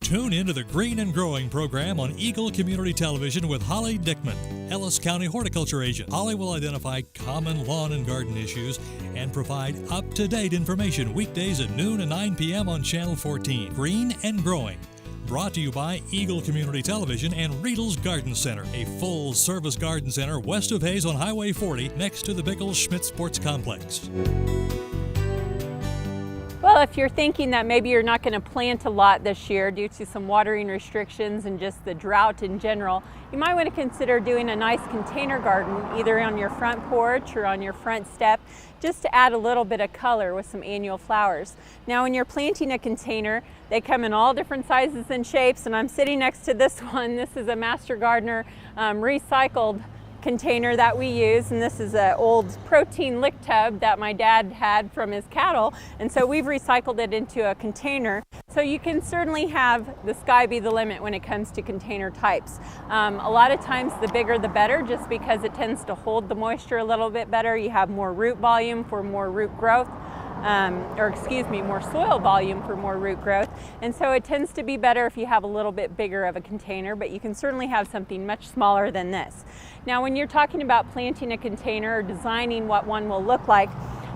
Tune into the Green and Growing program on Eagle Community Television with Holly Dickman, Ellis County Horticulture Agent. Holly will identify common lawn and garden issues and provide up-to-date information weekdays at noon and 9 p.m. on Channel 14. Green and Growing. Brought to you by Eagle Community Television and Riedel's Garden Center, a full-service garden center west of Hayes on Highway 40 next to the Bickle Schmidt Sports Complex. Well, if you're thinking that maybe you're not going to plant a lot this year due to some watering restrictions and just the drought in general, you might want to consider doing a nice container garden either on your front porch or on your front step, just to add a little bit of color with some annual flowers. Now, when you're planting a container, they come in all different sizes and shapes, and I'm sitting next to this one. This is a Master Gardener recycled container that we use, and this is an old protein lick tub that my dad had from his cattle, and so we've recycled it into a container. So you can certainly have the sky be the limit when it comes to container types. A lot of times the bigger the better, just because it tends to hold the moisture a little bit better. You have more root volume for more root growth. More soil volume for more root growth. And so it tends to be better if you have a little bit bigger of a container, but you can certainly have something much smaller than this. Now, when you're talking about planting a container or designing what one will look like,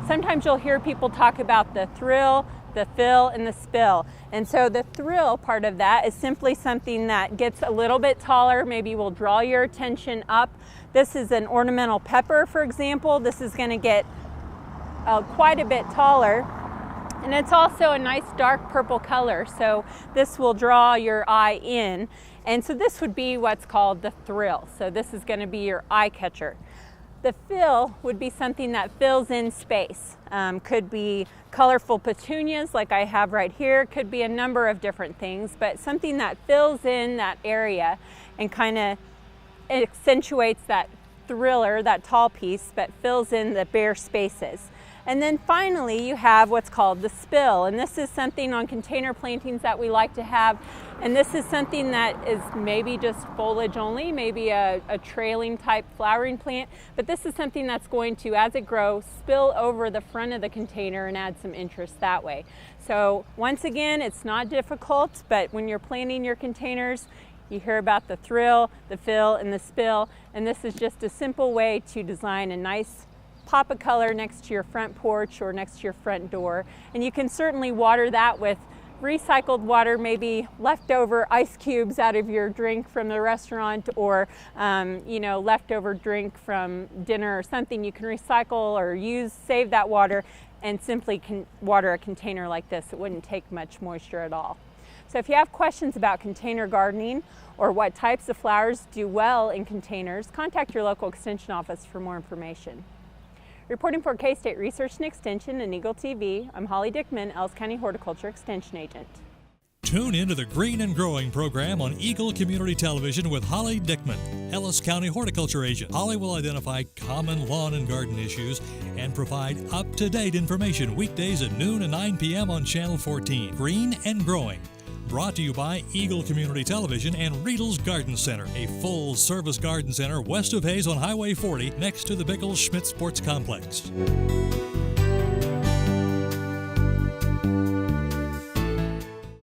sometimes you'll hear people talk about the thrill, the fill, and the spill. And so the thrill part of that is simply something that gets a little bit taller, maybe will draw your attention up. This is an ornamental pepper, for example. This is going to get quite a bit taller, and it's also a nice dark purple color, so this will draw your eye in. And so this would be what's called the thrill. So this is going to be your eye catcher. The fill would be something that fills in space. Could be colorful petunias like I have right here, could be a number of different things, but something that fills in that area and kind of accentuates that thriller, that tall piece, but fills in the bare spaces. And then finally you have what's called the spill, and this is something on container plantings that we like to have, and this is something that is maybe just foliage only, maybe a trailing type flowering plant, but this is something that's going to, as it grows, spill over the front of the container and add some interest that way. So once again, it's not difficult, but when you're planting your containers, you hear about the thrill, the fill, and the spill, and this is just a simple way to design a nice pop of color next to your front porch or next to your front door. And you can certainly water that with recycled water, maybe leftover ice cubes out of your drink from the restaurant, or leftover drink from dinner or something. You can recycle or save that water and simply water a container like this. It wouldn't take much moisture at all. So if you have questions about container gardening or what types of flowers do well in containers, contact your local extension office for more information. Reporting for K-State Research and Extension and Eagle TV, I'm Holly Dickman, Ellis County Horticulture Extension Agent. Tune into the Green and Growing program on Eagle Community Television with Holly Dickman, Ellis County Horticulture Agent. Holly will identify common lawn and garden issues and provide up-to-date information weekdays at noon and 9 p.m. on Channel 14. Green and Growing. Brought to you by Eagle Community Television and Riedel's Garden Center, a full-service garden center west of Hayes on Highway 40 next to the Bickle Schmidt Sports Complex.